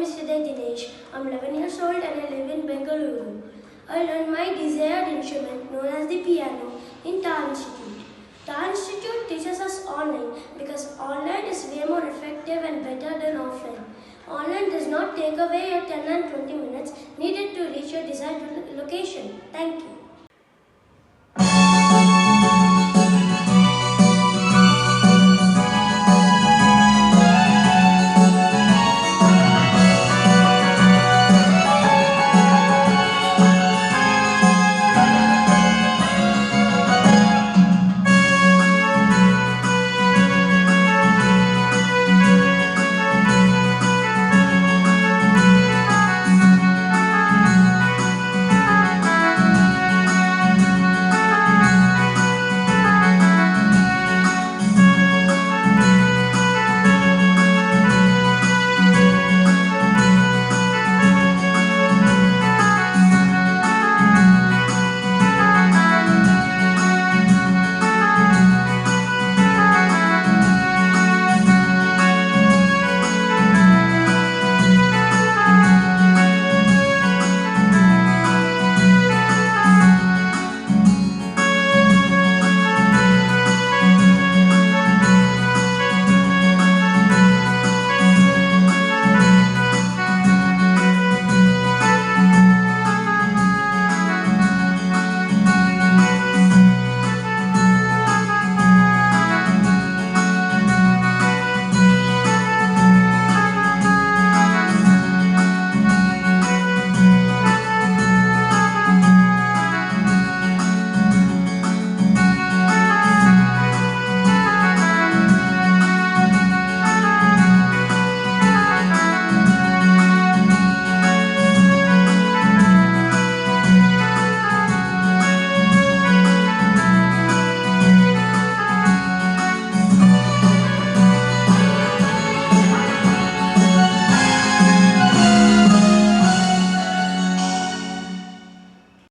name is Hriday Dinesh. I'm 11 years old and I live in Bengaluru. I learned my desired instrument known as the piano in Tar Institute. Tar Institute teaches us online because online is way more effective and better than offline. Online does not take away your 10 and 20 minutes needed to reach your desired location. Thank you.